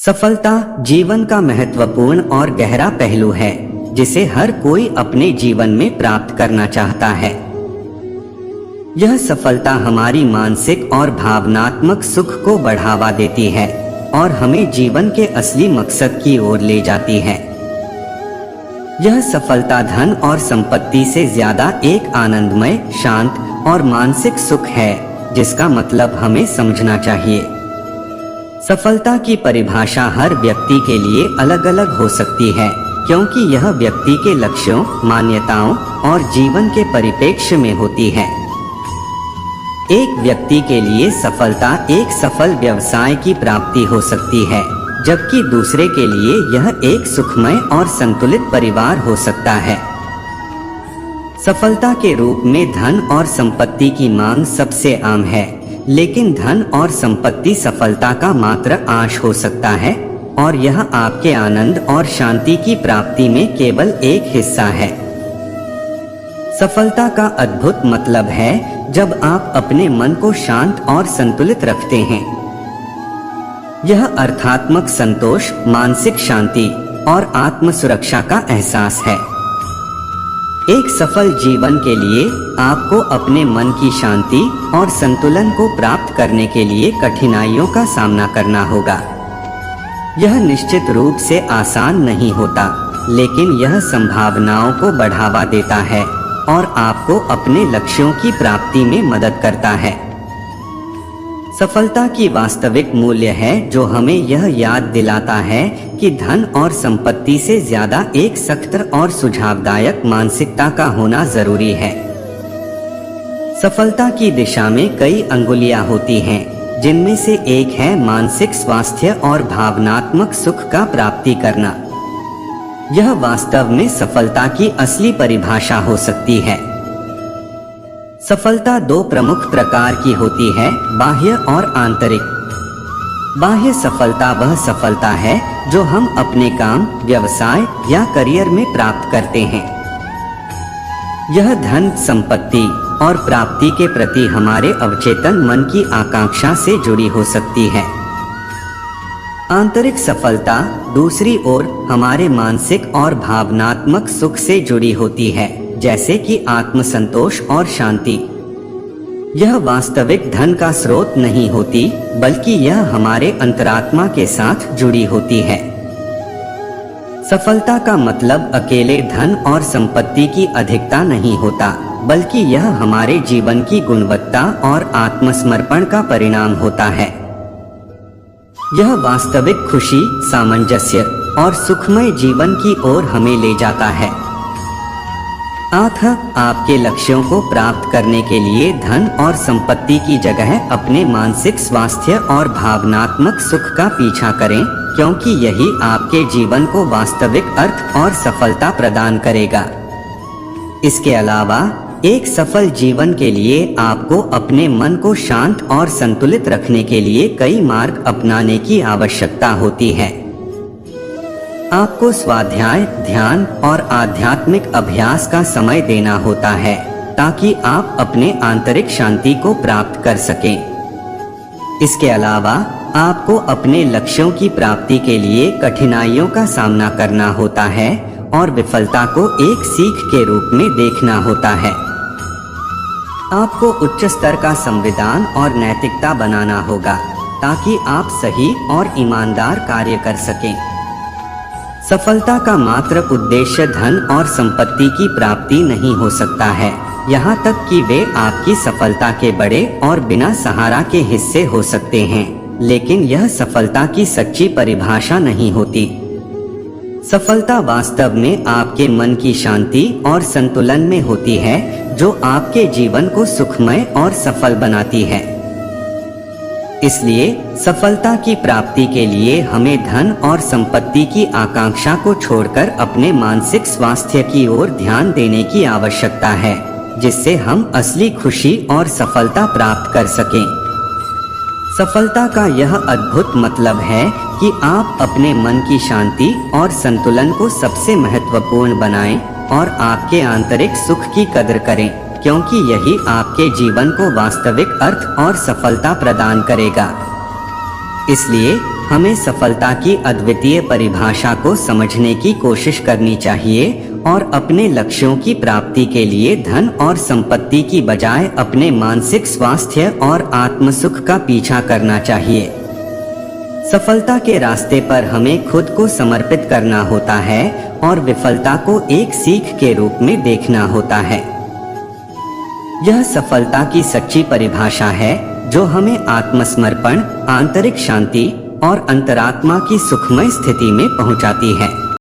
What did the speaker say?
सफलता जीवन का महत्वपूर्ण और गहरा पहलू है जिसे हर कोई अपने जीवन में प्राप्त करना चाहता है। यह सफलता हमारी मानसिक और भावनात्मक सुख को बढ़ावा देती है और हमें जीवन के असली मकसद की ओर ले जाती है। यह सफलता धन और संपत्ति से ज्यादा एक आनंदमय, शांत और मानसिक सुख है जिसका मतलब हमें समझना चाहिए। सफलता की परिभाषा हर व्यक्ति के लिए अलग अलग हो सकती है क्योंकि यह व्यक्ति के लक्ष्यों, मान्यताओं और जीवन के परिप्रेक्ष्य में होती है। एक व्यक्ति के लिए सफलता एक सफल व्यवसाय की प्राप्ति हो सकती है, जबकि दूसरे के लिए यह एक सुखमय और संतुलित परिवार हो सकता है। सफलता के रूप में धन और संपत्ति की मांग सबसे आम है, लेकिन धन और संपत्ति सफलता का मात्र अंश हो सकता है और यह आपके आनंद और शांति की प्राप्ति में केवल एक हिस्सा है। सफलता का अद्भुत मतलब है जब आप अपने मन को शांत और संतुलित रखते हैं। यह अर्थात्मक संतोष, मानसिक शांति और आत्म सुरक्षा का एहसास है। एक सफल जीवन के लिए आपको अपने मन की शांति और संतुलन को प्राप्त करने के लिए कठिनाइयों का सामना करना होगा। यह निश्चित रूप से आसान नहीं होता, लेकिन यह संभावनाओं को बढ़ावा देता है और आपको अपने लक्ष्यों की प्राप्ति में मदद करता है। सफलता की वास्तविक मूल्य है जो हमें यह याद दिलाता है कि धन और संपत्ति से ज्यादा एक सख्त और सुझावदायक मानसिकता का होना जरूरी है। सफलता की दिशा में कई अंगुलियां होती हैं, जिनमें से एक है मानसिक स्वास्थ्य और भावनात्मक सुख का प्राप्ति करना। यह वास्तव में सफलता की असली परिभाषा हो सकती है। सफलता दो प्रमुख प्रकार की होती है, बाह्य और आंतरिक। बाह्य सफलता वह सफलता है जो हम अपने काम, व्यवसाय या करियर में प्राप्त करते हैं। यह धन, संपत्ति और प्राप्ति के प्रति हमारे अवचेतन मन की आकांक्षा से जुड़ी हो सकती है। आंतरिक सफलता दूसरी ओर हमारे मानसिक और भावनात्मक सुख से जुड़ी होती है, जैसे कि आत्मसंतोष और शांति। यह वास्तविक धन का स्रोत नहीं होती, बल्कि यह हमारे अंतरात्मा के साथ जुड़ी होती है। सफलता का मतलब अकेले धन और संपत्ति की अधिकता नहीं होता, बल्कि यह हमारे जीवन की गुणवत्ता और आत्मसमर्पण का परिणाम होता है। यह वास्तविक खुशी, सामंजस्य और सुखमय जीवन की ओर हमें ले जाता है। आपके लक्ष्यों को प्राप्त करने के लिए धन और संपत्ति की जगह अपने मानसिक स्वास्थ्य और भावनात्मक सुख का पीछा करें, क्योंकि यही आपके जीवन को वास्तविक अर्थ और सफलता प्रदान करेगा। इसके अलावा एक सफल जीवन के लिए आपको अपने मन को शांत और संतुलित रखने के लिए कई मार्ग अपनाने की आवश्यकता होती है। आपको स्वाध्याय, ध्यान और आध्यात्मिक अभ्यास का समय देना होता है ताकि आप अपने आंतरिक शांति को प्राप्त कर सकें। इसके अलावा आपको अपने लक्ष्यों की प्राप्ति के लिए कठिनाइयों का सामना करना होता है और विफलता को एक सीख के रूप में देखना होता है। आपको उच्च स्तर का संविधान और नैतिकता बनाना होगा ताकि आप सही और ईमानदार कार्य कर सकें। सफलता का मात्र उद्देश्य धन और संपत्ति की प्राप्ति नहीं हो सकता है, यहाँ तक कि वे आपकी सफलता के बड़े और बिना सहारा के हिस्से हो सकते हैं, लेकिन यह सफलता की सच्ची परिभाषा नहीं होती। सफलता वास्तव में आपके मन की शांति और संतुलन में होती है, जो आपके जीवन को सुखमय और सफल बनाती है। इसलिए सफलता की प्राप्ति के लिए हमें धन और संपत्ति की आकांक्षा को छोड़कर अपने मानसिक स्वास्थ्य की ओर ध्यान देने की आवश्यकता है, जिससे हम असली खुशी और सफलता प्राप्त कर सकें। सफलता का यह अद्भुत मतलब है कि आप अपने मन की शांति और संतुलन को सबसे महत्वपूर्ण बनाएं और आपके आंतरिक सुख की कदर करें, क्योंकि यही आपके जीवन को वास्तविक अर्थ और सफलता प्रदान करेगा। इसलिए हमें सफलता की अद्वितीय परिभाषा को समझने की कोशिश करनी चाहिए और अपने लक्ष्यों की प्राप्ति के लिए धन और संपत्ति की बजाय अपने मानसिक स्वास्थ्य और आत्मसुख का पीछा करना चाहिए। सफलता के रास्ते पर हमें खुद को समर्पित करना होता है और विफलता को एक सीख के रूप में देखना होता है। यह सफलता की सच्ची परिभाषा है जो हमें आत्मसमर्पण, आंतरिक शांति और अंतरात्मा की सुखमय स्थिति में पहुंचाती है।